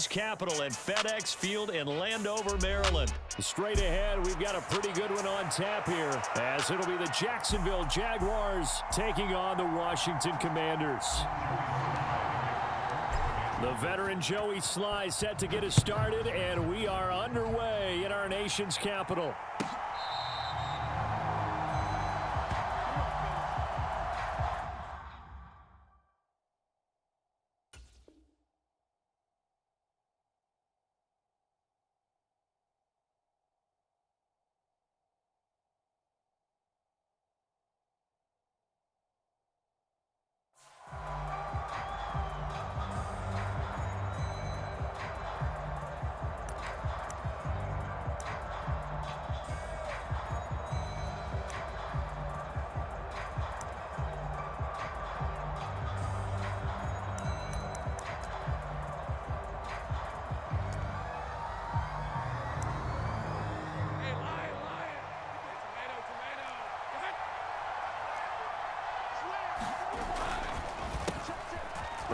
Capital at FedEx Field in Landover, Maryland. Straight ahead, we've got a pretty good one on tap here, as it'll be the Jacksonville Jaguars taking on the Washington Commanders. The veteran Joey Sly set to get us started, and we are underway in our nation's capital.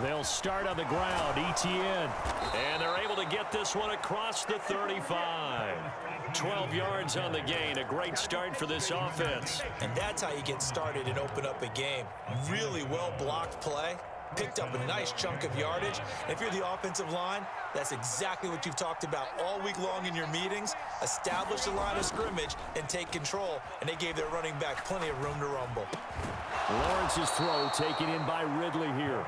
They'll start on the ground, ETN. And they're able to get this one across the 35. 12 yards on the gain. A great start for this offense. And that's how you get started and open up a game. Really well-blocked play. Picked up a nice chunk of yardage. If you're the offensive line, that's exactly what you've talked about all week long in your meetings. Establish the line of scrimmage and take control. And they gave their running back plenty of room to rumble. Lawrence's throw taken in by Ridley here.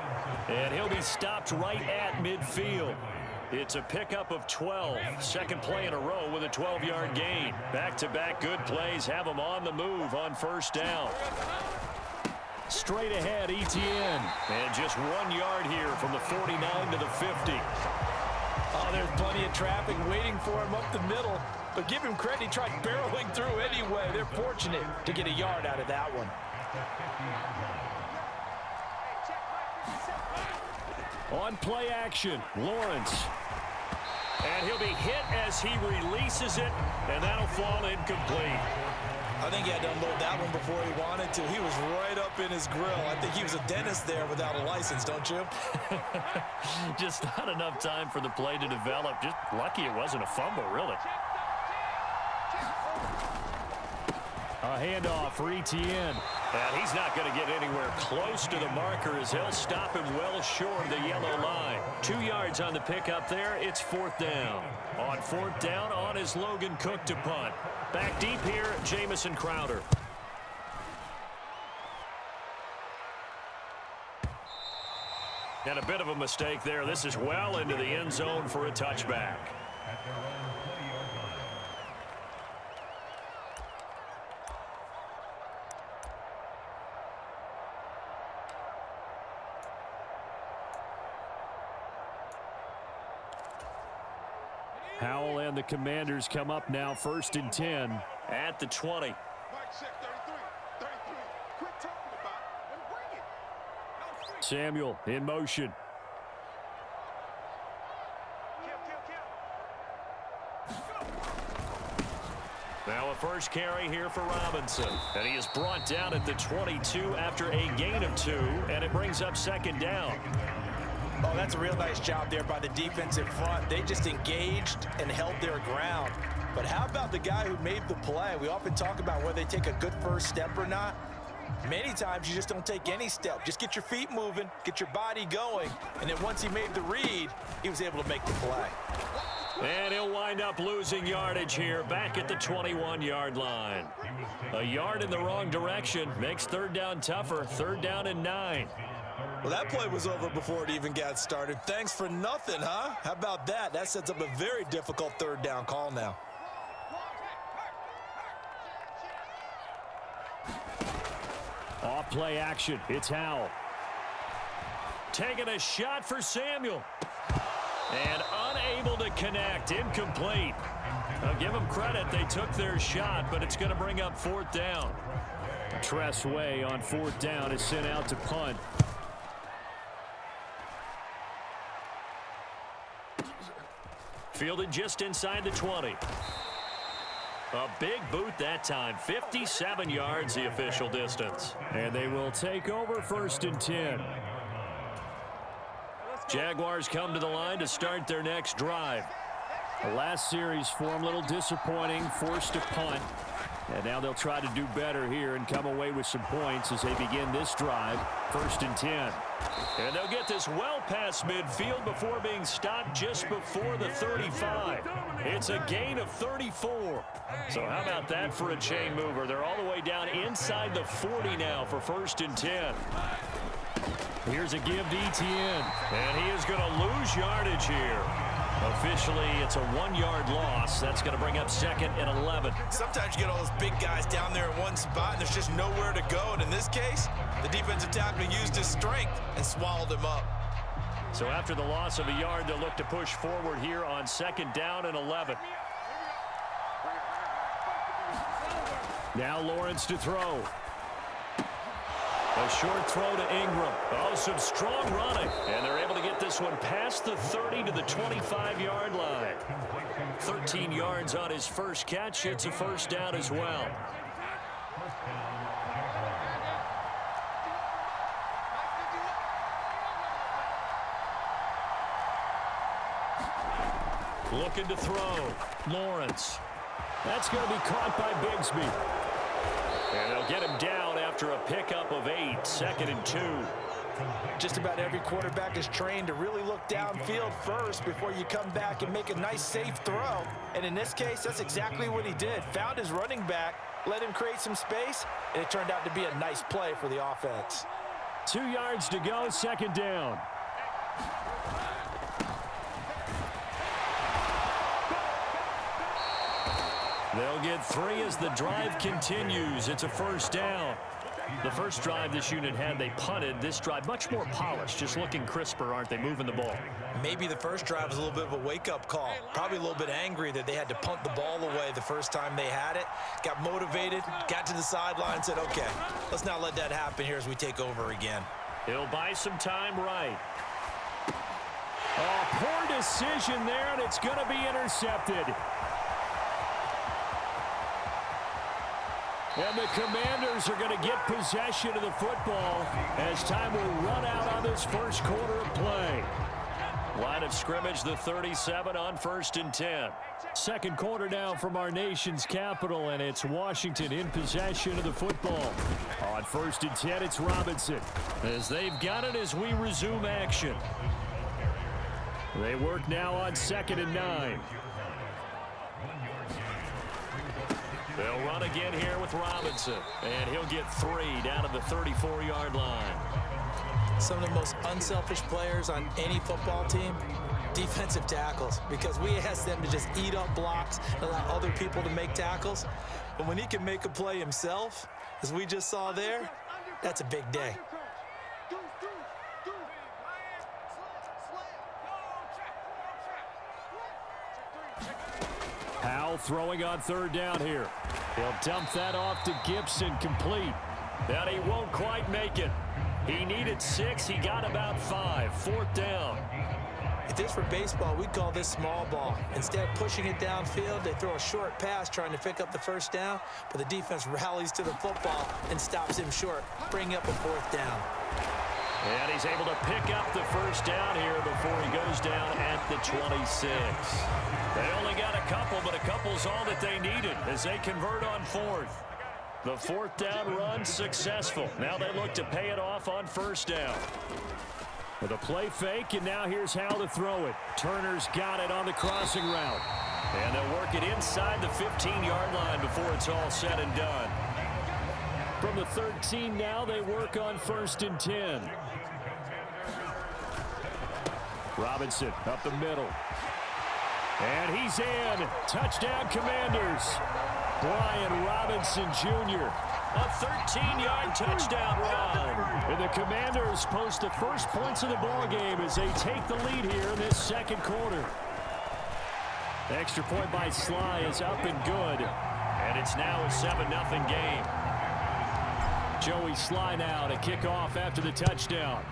And he'll be stopped right at midfield. It's a pickup of 12. Second play in a row with a 12-yard gain. Back-to-back good plays have them on the move on first down. Straight ahead, ETN. And just 1 yard here from the 49 to the 50. Oh, there's plenty of traffic waiting for him up the middle. But give him credit, he tried barreling through anyway. They're fortunate to get a yard out of that one. On play action, Lawrence. And he'll be hit as he releases it, and that'll fall incomplete. I think he had to unload that one before he wanted to. He was right up in his grill. I think he was a dentist there without a license, don't you? Just not enough time for the play to develop. Just lucky it wasn't a fumble, really. A handoff for ETN. And he's not going to get anywhere close to the marker as he'll stop him well short of the yellow line. 2 yards on the pickup there. It's fourth down. On fourth down, on is Logan Cook to punt. Back deep here, Jamison Crowder. And a bit of a mistake there. This is well into the end zone for a touchback. Howell and the Commanders come up now, 1st and 10 at the 20. Samuel in motion. Now a first carry here for Robinson. And he is brought down at the 22 after a gain of 2, and it brings up second down. Oh, that's a real nice job there by the defensive front. They just engaged and held their ground. But how about the guy who made the play? We often talk about whether they take a good first step or not. Many times you just don't take any step. Just get your feet moving, get your body going, and then once he made the read, he was able to make the play. And he'll wind up losing yardage here back at the 21-yard line. A yard in the wrong direction makes third down tougher. Third down and 9. Well, that play was over before it even got started. Thanks for nothing, huh? How about that? That sets up a very difficult third down call now. Off play action. It's Howell. Taking a shot for Samuel. And unable to connect. Incomplete. I'll give them credit. They took their shot, but it's going to bring up fourth down. Tress Way on fourth down is sent out to punt. Fielded just inside the 20. A big boot that time. 57 yards the official distance. And they will take over 1st and 10. Jaguars come to the line to start their next drive. The last series for them, a little disappointing, forced to punt. And now they'll try to do better here and come away with some points as they begin this drive. 1st and 10. And they'll get this well past midfield before being stopped just before the 35. It's a gain of 34. So how about that for a chain mover? They're all the way down inside the 40 now for 1st and 10. Here's a give to Etienne. And he is going to lose yardage here. Officially, it's a 1-yard loss. That's going to bring up 2nd and 11. Sometimes you get all those big guys down there in one spot, and there's just nowhere to go. And in this case, the defensive tackle used his strength and swallowed him up. So after the loss of a yard, they'll look to push forward here on 2nd down and 11. Now Lawrence to throw. A short throw to Ingram. Oh, some strong running. And they're able to get this one past the 30 to the 25-yard line. 13 yards on his first catch. It's a 1st down as well. Looking to throw. Lawrence. That's going to be caught by Bigsby. And they'll get him down after a pickup of 8. 2nd and 2. Just about every quarterback is trained to really look downfield first before you come back and make a nice, safe throw. And in this case, that's exactly what he did. Found his running back, let him create some space, and it turned out to be a nice play for the offense. 2 yards to go, 2nd down. They'll get 3 as the drive continues. It's a 1st down. The first drive this unit had, they punted. This drive, much more polished, just looking crisper, aren't they, moving the ball? Maybe the first drive was a little bit of a wake-up call. Probably a little bit angry that they had to punt the ball away the first time they had it. Got motivated, got to the sideline, said, okay, let's not let that happen here as we take over again. He'll buy some time right. Oh, poor decision there, and it's going to be intercepted. And the Commanders are going to get possession of the football as time will run out on this first quarter of play. Line of scrimmage, the 37 on 1st and 10. Second quarter now from our nation's capital, and it's Washington in possession of the football. On 1st and 10, it's Robinson. As they've got it as we resume action. They work now on 2nd and 9. They'll run again here with Robinson. And he'll get 3 down to the 34-yard line. Some of the most unselfish players on any football team, defensive tackles, because we ask them to just eat up blocks and allow other people to make tackles. But when he can make a play himself, as we just saw there, that's a big day. Powell throwing on 3rd down here. He'll dump that off to Gibson, complete. And he won't quite make it. He needed 6. He got about 5. 4th down. If this were baseball, we'd call this small ball. Instead of pushing it downfield, they throw a short pass trying to pick up the 1st down, but the defense rallies to the football and stops him short, bringing up a 4th down. And he's able to pick up the 1st down here before he goes down at the 26. They only got a couple, but a couple's all that they needed as they convert on 4th. The 4th down run successful. Now they look to pay it off on 1st down. With a play fake, and now here's how to throw it. Turner's got it on the crossing route. And they'll work it inside the 15-yard line before it's all said and done. From the 13 now, they work on 1st and 10. Robinson up the middle. And he's in. Touchdown, Commanders. Brian Robinson Jr. A 13-yard touchdown run. And the Commanders post the first points of the ball game as they take the lead here in this second quarter. The extra point by Sly is up and good. And it's now a 7-0 game. Joey Sly now to kick off after the touchdown.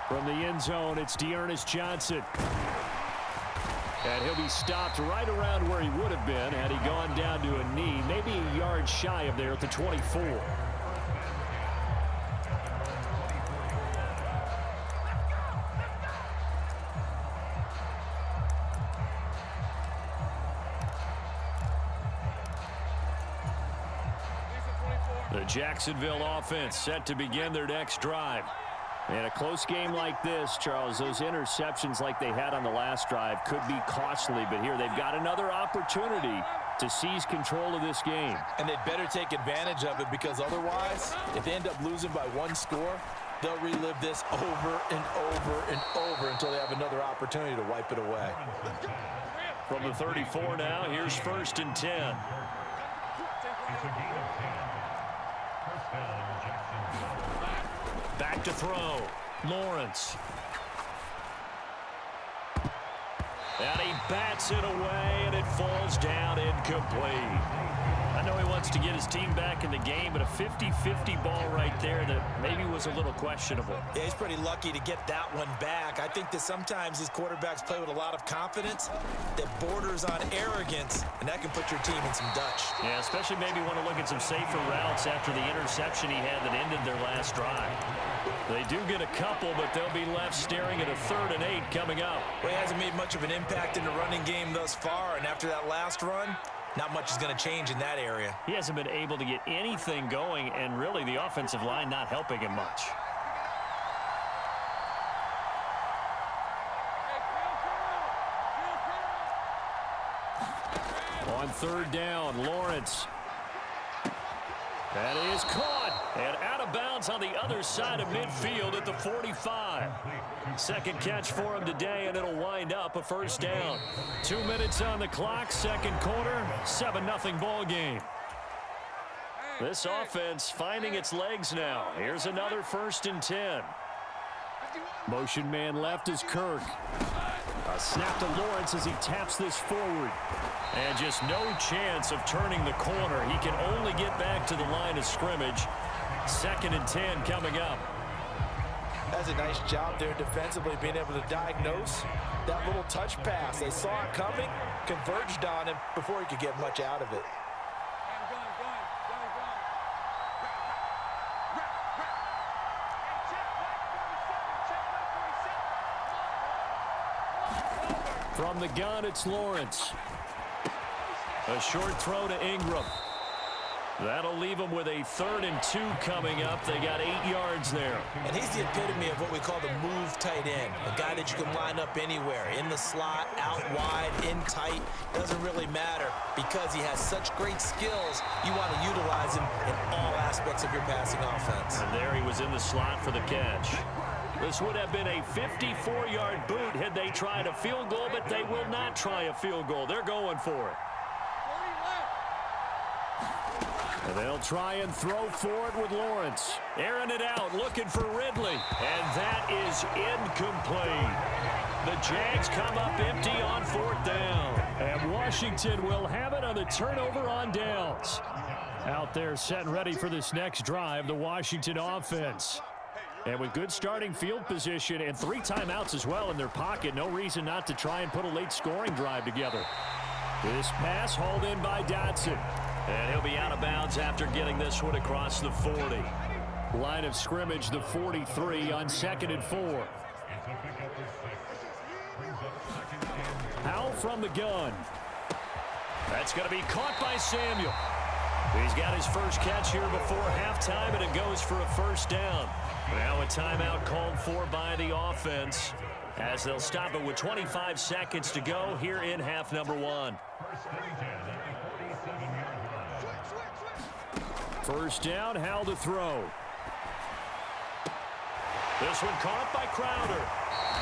From the end zone, it's Dearness Johnson. And he'll be stopped right around where he would have been had he gone down to a knee, maybe a yard shy of there at the 24. The Jacksonville offense set to begin their next drive. In a close game like this, Charles, those interceptions like they had on the last drive could be costly. But here they've got another opportunity to seize control of this game. And they'd better take advantage of it, because otherwise, if they end up losing by one score, they'll relive this over and over and over until they have another opportunity to wipe it away. From the 34 now, here's 1st and 10. Back to throw. Lawrence. And he bats it away, and it falls down incomplete. I know he wants to get his team back in the game, but a 50-50 ball right there that maybe was a little questionable. Yeah, he's pretty lucky to get that one back. I think that sometimes these quarterbacks play with a lot of confidence that borders on arrogance, and that can put your team in some Dutch. Yeah, especially maybe want to look at some safer routes after the interception he had that ended their last drive. They do get a couple, but they'll be left staring at a 3rd and 8 coming up. Well, he hasn't made much of an impact in the running game thus far, and after that last run, not much is going to change in that area. He hasn't been able to get anything going, and really the offensive line not helping him much. On 3rd down, Lawrence. That is caught and out of bounds on the other side of midfield at the 45. Second catch for him today, and it'll wind up a 1st down. 2 minutes on the clock, 2nd quarter, 7-0 ball game. This offense finding its legs now. Here's another 1st and 10. Motion man left is Kirk. A snap to Lawrence as he taps this forward. And just no chance of turning the corner. He can only get back to the line of scrimmage. 2nd and 10 coming up. That's a nice job there defensively, being able to diagnose that little touch pass. They saw it coming, converged on him before he could get much out of it. From the gun, it's Lawrence. A short throw to Ingram. That'll leave them with a 3rd and 2 coming up. They got 8 yards there. And he's the epitome of what we call the move tight end. A guy that you can line up anywhere. In the slot, out wide, in tight. Doesn't really matter because he has such great skills. You want to utilize him in all aspects of your passing offense. And there he was in the slot for the catch. This would have been a 54-yard boot had they tried a field goal, but they will not try a field goal. They're going for it. And they'll try and throw for it with Lawrence. Airing it out, looking for Ridley. And that is incomplete. The Jags come up empty on 4th down. And Washington will have it on the turnover on downs. Out there set and ready for this next drive, the Washington offense. And with good starting field position and 3 timeouts as well in their pocket, no reason not to try and put a late scoring drive together. This pass hauled in by Dotson. And he'll be out of bounds after getting this one across the 40. Line of scrimmage, the 43 on 2nd and 4. Howell from the gun. That's going to be caught by Samuel. He's got his first catch here before halftime, and it goes for a 1st down. Now a timeout called for by the offense as they'll stop it with 25 seconds to go here in half number 1. 1st down, Howell to throw. This one caught by Crowder.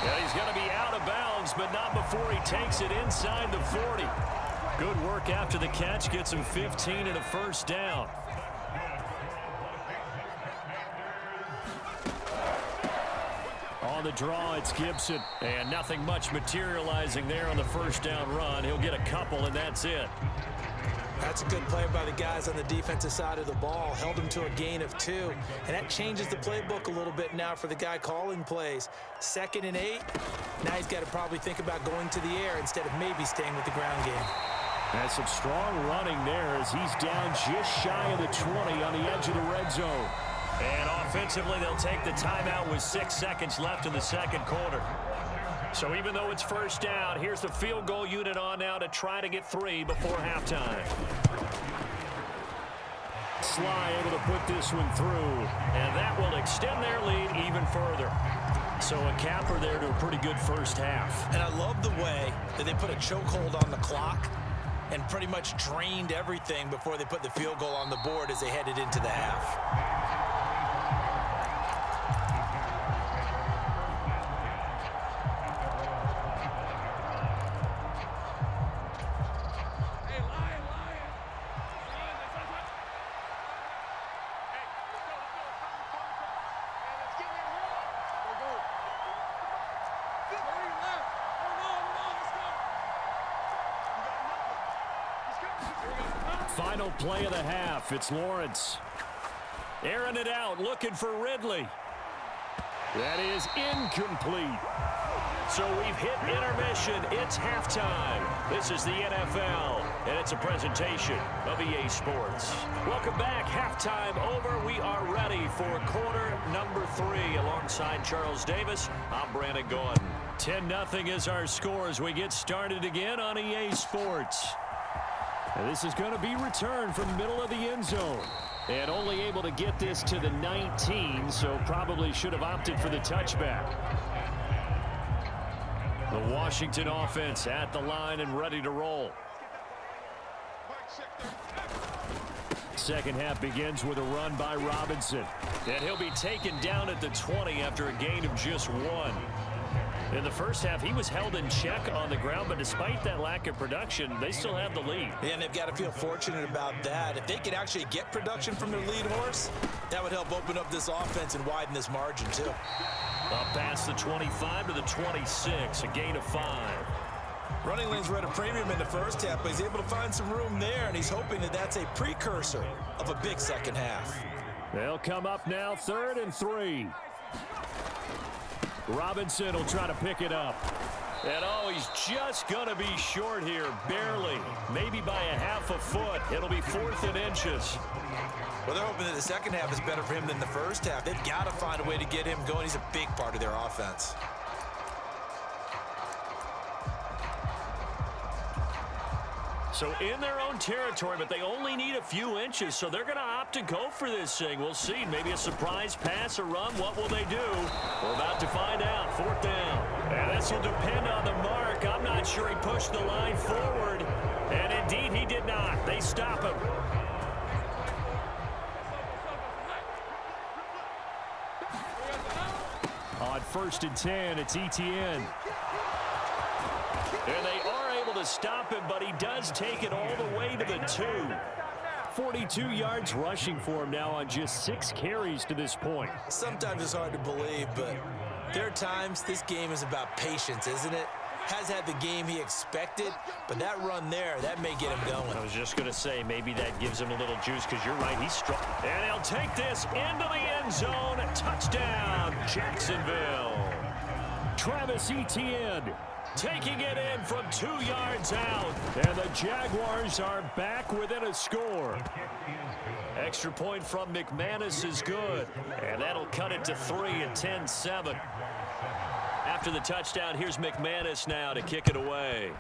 Yeah, he's going to be out of bounds, but not before he takes it inside the 40. Good work after the catch, gets him 15 and a 1st down. On the draw, it's Gibson. And nothing much materializing there on the 1st down run. He'll get a couple, and that's it. That's a good play by the guys on the defensive side of the ball. Held him to a gain of 2. And that changes the playbook a little bit now for the guy calling plays. 2nd and 8. Now he's got to probably think about going to the air instead of maybe staying with the ground game. That's some strong running there as he's down just shy of the 20 on the edge of the red zone. And offensively, they'll take the timeout with 6 seconds left in the 2nd quarter. So even though it's 1st down, here's the field goal unit on now to try to get 3 before halftime. Sly able to put this one through, and that will extend their lead even further. So a capper there to a pretty good first half. And I love the way that they put a chokehold on the clock and pretty much drained everything before they put the field goal on the board as they headed into the half. Final play of the half. It's Lawrence. Airing it out, looking for Ridley. That is incomplete. So we've hit intermission. It's halftime. This is the NFL, and it's a presentation of EA Sports. Welcome back. Halftime over. We are ready for quarter number 3. Alongside Charles Davis, I'm Brandon Gordon. 10-0 is our score as we get started again on EA Sports. And this is going to be returned from the middle of the end zone. And only able to get this to the 19, so probably should have opted for the touchback. The Washington offense at the line and ready to roll. Second half begins with a run by Robinson. And he'll be taken down at the 20 after a gain of just 1. In the first half, he was held in check on the ground, but despite that lack of production, they still have the lead. Yeah, and they've got to feel fortunate about that. If they could actually get production from their lead horse, that would help open up this offense and widen this margin, too. Up past the 25 to the 26, a gain of 5. Running lanes were at a premium in the first half, but he's able to find some room there, and he's hoping that that's a precursor of a big second half. They'll come up now, 3rd and 3. Robinson will try to pick it up. And he's just going to be short here, barely. Maybe by a half a foot. It'll be 4th and inches. Well, they're hoping that the second half is better for him than the first half. They've got to find a way to get him going. He's a big part of their offense. So in their own territory, but they only need a few inches, so they're going to opt to go for this thing. We'll see. Maybe a surprise pass or run. What will they do? We're about to find out. 4th down. And this will depend on the mark. I'm not sure he pushed the line forward. And indeed, he did not. They stop him. On 1st and 10, it's ETN. And they are able to stop him, but he does take it all the way to the 2. 42 yards rushing for him now on just 6 carries to this point. Sometimes it's hard to believe, but there are times this game is about patience, isn't it? Has had the game he expected, but that run there, that may get him going. I was just going to say, maybe that gives him a little juice, because you're right, he's strong. And he'll take this into the end zone. Touchdown, Jacksonville. Travis Etienne taking it in from 2 yards out. And the Jaguars are back within a score. Extra point from McManus is good. And that'll cut it to 3 at 10-7. After the touchdown, here's McManus now to kick it away.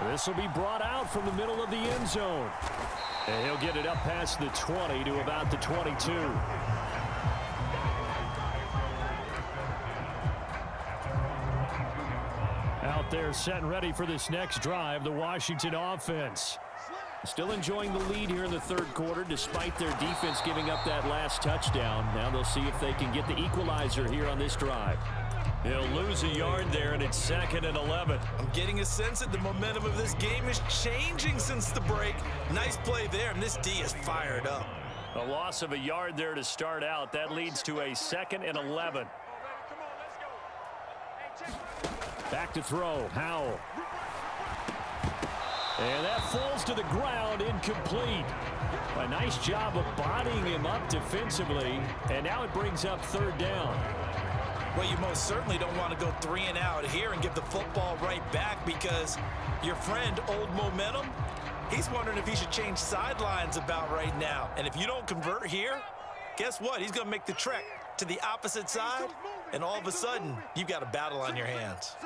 This will be brought out from the middle of the end zone. And he'll get it up past the 20 to about the 22. Out there set and ready for this next drive, the Washington offense. Still enjoying the lead here in the 3rd quarter despite their defense giving up that last touchdown. Now they'll see if they can get the equalizer here on this drive. He'll lose a yard there, and it's 2nd and 11. I'm getting a sense that the momentum of this game is changing since the break. Nice play there, and this D is fired up. A loss of a yard there to start out. That leads to a 2nd and 11. Back to throw, Howell. And that falls to the ground, incomplete. A nice job of bodying him up defensively, and now it brings up 3rd down. Well, you most certainly don't want to go 3 and out here and give the football right back, because your friend, Old Momentum, he's wondering if he should change sidelines about right now. And if you don't convert here, guess what? He's going to make the trek to the opposite side, and all of a sudden, you've got a battle on your hands.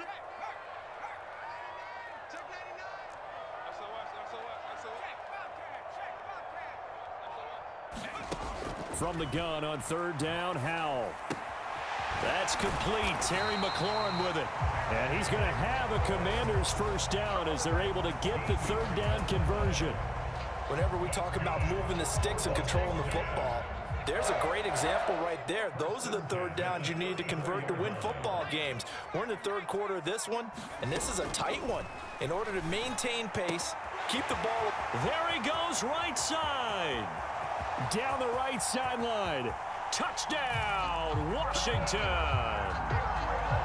From the gun on third down, Howell. That's complete. Terry McLaurin with it. And he's going to have a Commanders first down as they're able to get the third down conversion. Whenever we talk about moving the sticks and controlling the football, there's a great example right there. Those are the third downs you need to convert to win football games. We're in the third quarter of this one, and this is a tight one. In order to maintain pace, keep the ball. There he goes, right side. Down the right sideline. Touchdown, Washington.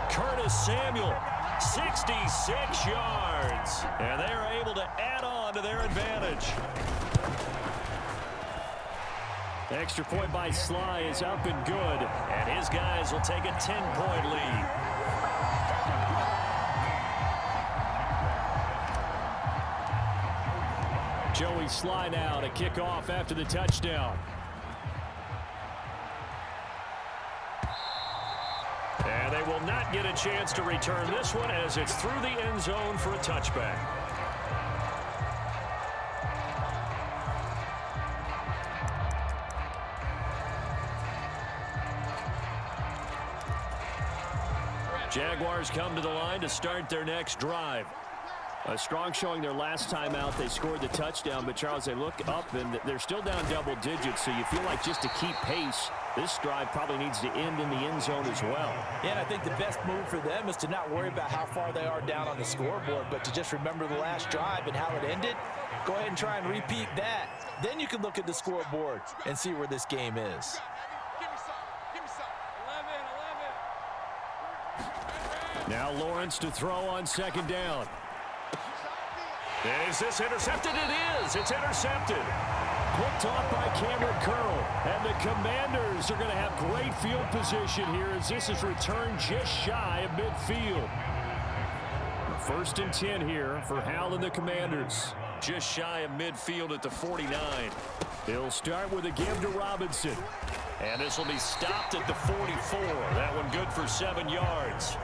Curtis Samuel, 66 yards. And they are able to add on to their advantage. Extra point by Sly is up and good. And his guys will take a 10-point lead. Joey Sly now to kick off after the touchdown. And they will not get a chance to return this one as it's through the end zone for a touchback. Jaguars come to the line to start their next drive. A strong showing their last time out. They scored the touchdown, but Charles, they look up and they're still down double digits, so you feel like just to keep pace, this drive probably needs to end in the end zone as well. Yeah, and I think the best move for them is to not worry about how far they are down on the scoreboard, but to just remember the last drive and how it ended. Go ahead and try and repeat that. Then you can look at the scoreboard and see where this game is. Now Lawrence to throw on second down. Is this intercepted? It is. It's intercepted. Picked off by Cameron Curl. And the Commanders are going to have great field position here as this is returned just shy of midfield. First and 10 here for Howell and the Commanders. Just shy of midfield at the 49. He'll start with a give to Robinson. And this will be stopped at the 44. That one good for 7 yards.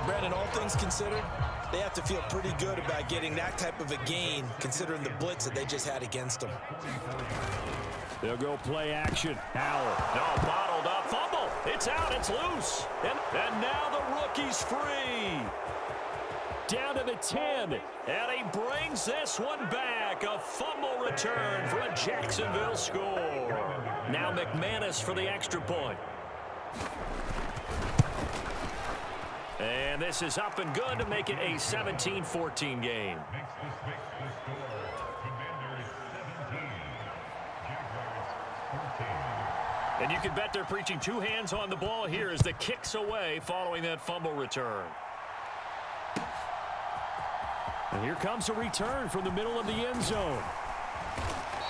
Brandon, all things considered, they have to feel pretty good about getting that type of a gain, considering the blitz that they just had against them. They'll go play action. Howell. No, bottled up. Fumble. It's out. It's loose. And now the rookie's free. Down to the 10. And he brings this one back. A fumble return for a Jacksonville score. Now McManus for the extra point. And this is up and good to make it a 17-14 game. And you can bet they're preaching two hands on the ball here as the kick's away following that fumble return. And here comes a return from the middle of the end zone.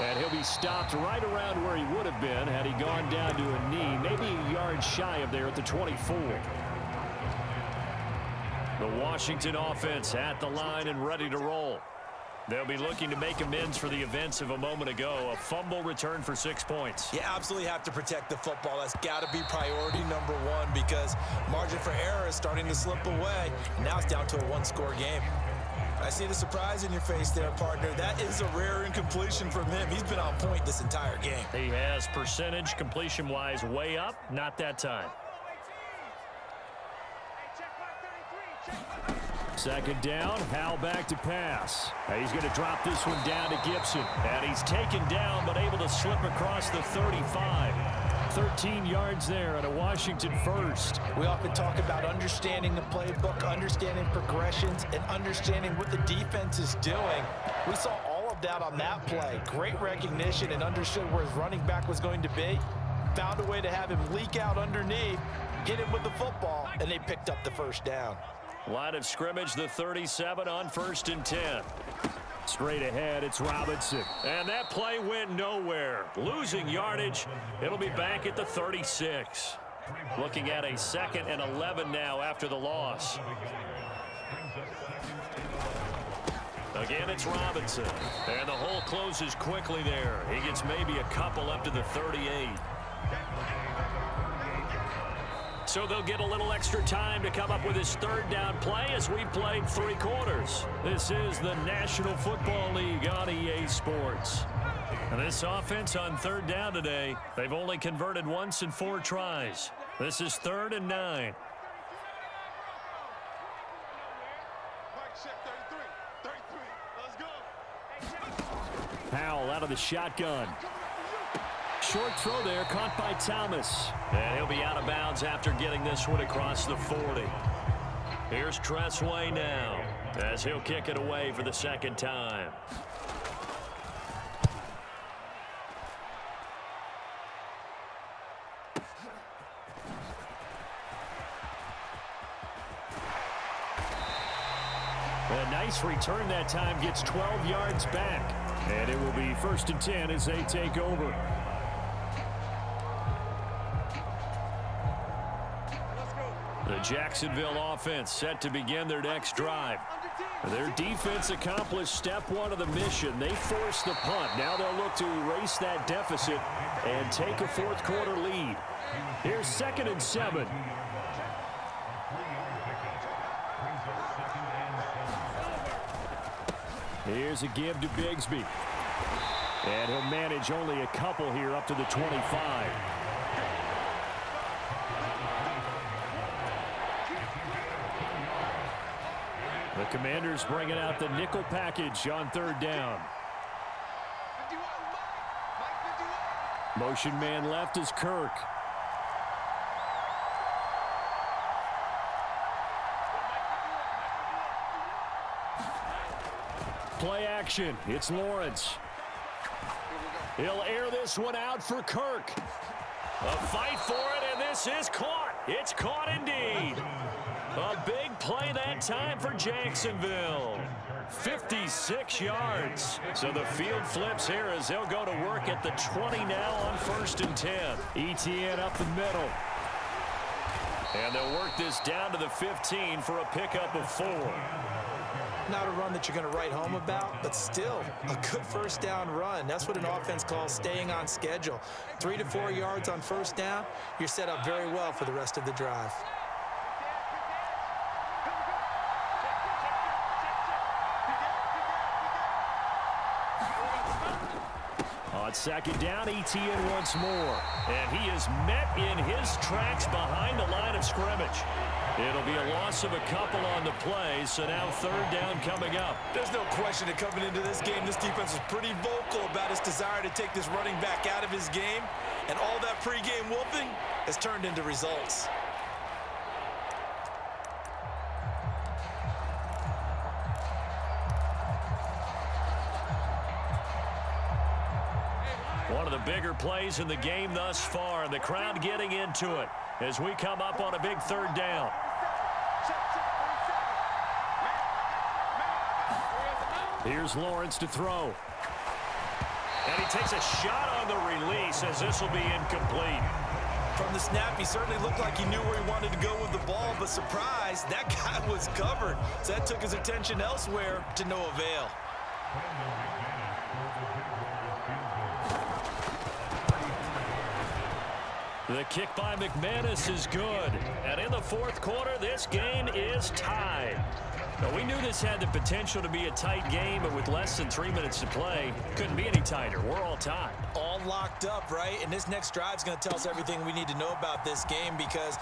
And he'll be stopped right around where he would have been had he gone down to a knee, maybe a yard shy of there at the 24. The Washington offense at the line and ready to roll. They'll be looking to make amends for the events of a moment ago. A fumble return for 6 points. You absolutely have to protect the football. That's got to be priority number one because margin for error is starting to slip away. Now it's down to a one-score game. I see the surprise in your face there, partner. That is a rare incompletion from him. He's been on point this entire game. He has percentage completion-wise way up. Not that time. Second down, Howell back to pass. He's going to drop this one down to Gibson. And he's taken down but able to slip across the 35. 13 yards there and a Washington first. We often talk about understanding the playbook, understanding progressions, and understanding what the defense is doing. We saw all of that on that play. Great recognition and understood where his running back was going to be. Found a way to have him leak out underneath, hit him with the football, and they picked up the first down. Line of scrimmage, the 37 on 1st and 10. Straight ahead, it's Robinson. And that play went nowhere. Losing yardage. It'll be back at the 36. Looking at a 2nd and 11 now after the loss. Again, it's Robinson. And the hole closes quickly there. He gets maybe a couple up to the 38. So they'll get a little extra time to come up with his third down play as we played 3 quarters. This is the National Football League on EA Sports. And this offense on third down today, they've only converted once in 4 tries. This is 3rd and 9. Powell out of the shotgun. Short throw there, caught by Thomas. And he'll be out of bounds after getting this one across the 40. Here's Tressway now, as he'll kick it away for the 2nd time. A nice return that time, gets 12 yards back. And it will be 1st and 10 as they take over. The Jacksonville offense set to begin their next drive. Their defense accomplished step 1 of the mission. They forced the punt. Now they'll look to erase that deficit and take a 4th quarter lead. Here's 2nd and 7. Here's a give to Bigsby. And he'll manage only a couple here up to the 25. The Commanders bringing out the nickel package on 3rd down. Motion man left is Kirk. Play action. It's Lawrence. He'll air this one out for Kirk. A fight for it, and this is caught. It's caught indeed. A big play that time for Jacksonville. 56 yards. So the field flips here as they'll go to work at the 20 now on 1st and 10. ETN up the middle. And they'll work this down to the 15 for a pickup of 4. Not a run that you're going to write home about, but still a good 1st down run. That's what an offense calls staying on schedule. 3 to 4 yards on 1st down, you're set up very well for the rest of the drive. On 2nd down, ETN once more. And he is met in his tracks behind the line of scrimmage. It'll be a loss of a couple on the play, so now 3rd down coming up. There's no question that coming into this game, this defense was pretty vocal about its desire to take this running back out of his game, and all that pregame wolfing has turned into results. One of the bigger plays in the game thus far, and the crowd getting into it as we come up on a big 3rd down. Here's Lawrence to throw. And he takes a shot on the release as this will be incomplete. From the snap, he certainly looked like he knew where he wanted to go with the ball, but surprise, that guy was covered. So that took his attention elsewhere to no avail. The kick by McManus is good. And in the 4th quarter, this game is tied. Now, we knew this had the potential to be a tight game, but with less than 3 minutes to play, couldn't be any tighter. We're all tied. All locked up, right? And this next drive is going to tell us everything we need to know about this game, because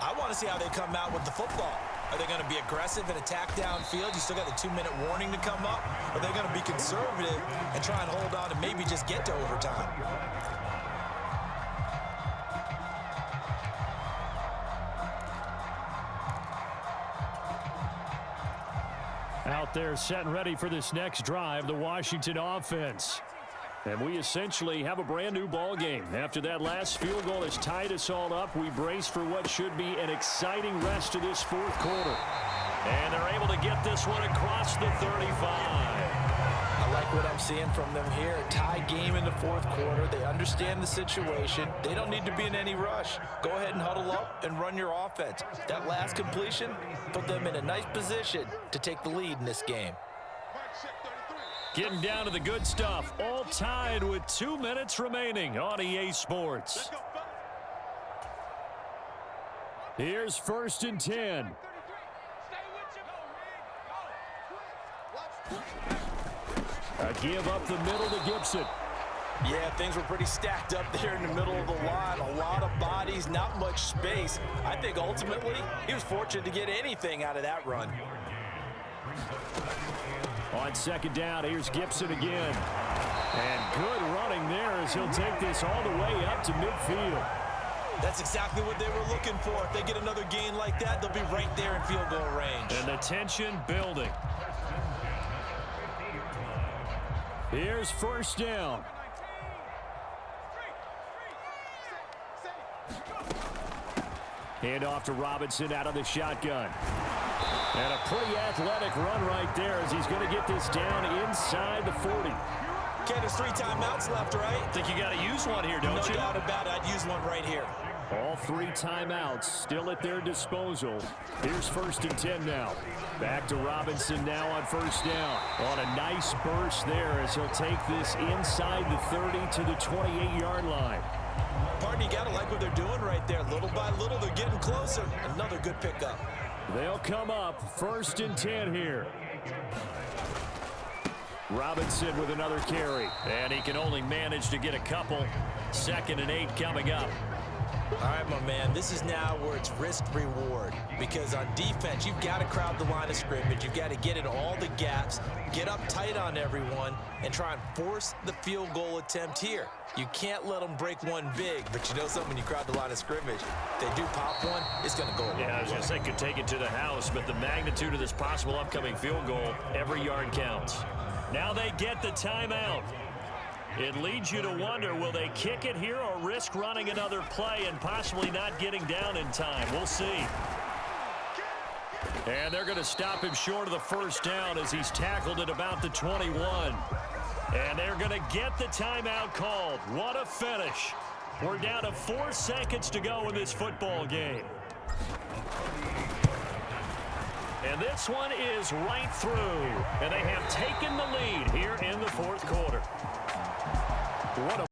I want to see how they come out with the football. Are they going to be aggressive and attack downfield? You still got the 2-minute warning to come up. Or are they going to be conservative and try and hold on and maybe just get to overtime? Out there set and ready for this next drive, the Washington offense. And we essentially have a brand new ball game. After that last field goal has tied us all up, we brace for what should be an exciting rest of this 4th quarter. And they're able to get this one across the 35. I like what I'm seeing from them here. A tie game in the 4th quarter. They understand the situation. They don't need to be in any rush. Go ahead and huddle up and run your offense. That last completion put them in a nice position to take the lead in this game. Getting down to the good stuff. All tied with 2 minutes remaining on EA Sports. Here's 1st and 10. A give up the middle to Gibson. Yeah, things were pretty stacked up there in the middle of the line. A lot of bodies, not much space. I think ultimately he was fortunate to get anything out of that run. On second down, here's Gibson again. And good running there as he'll take this all the way up to midfield. That's exactly what they were looking for. If they get another gain like that, they'll be right there in field goal range. And the tension building. Here's first down. Hand off to Robinson out of the shotgun. And a pretty athletic run right there as he's going to get this down inside the 40. Okay, there's 3 timeouts left, right? Think you got to use one here, don't you? No doubt about it. I'd use one right here. All 3 timeouts still at their disposal. Here's first and 10 now. Back to Robinson now on first down. On a nice burst there as he'll take this inside the 30 to the 28-yard line. Partner, you got to like what they're doing right there. Little by little, they're getting closer. Another good pickup. They'll come up first and 10 here. Robinson with another carry. And he can only manage to get a couple. 2nd and 8 coming up. All right, my man, this is now where it's risk-reward. Because on defense, you've got to crowd the line of scrimmage. You've got to get in all the gaps, get up tight on everyone, and try and force the field goal attempt here. You can't let them break one big, but you know something, when you crowd the line of scrimmage, if they do pop one, it's going to go a long way. Yeah, I was going to say could take it to the house, but the magnitude of this possible upcoming field goal, every yard counts. Now they get the timeout. It leads you to wonder, will they kick it here or risk running another play and possibly not getting down in time? We'll see. And they're going to stop him short of the first down as he's tackled at about the 21. And they're going to get the timeout called. What a finish. We're down to 4 seconds to go in this football game. And this one is right through. And they have taken the lead here in the 4th quarter. What a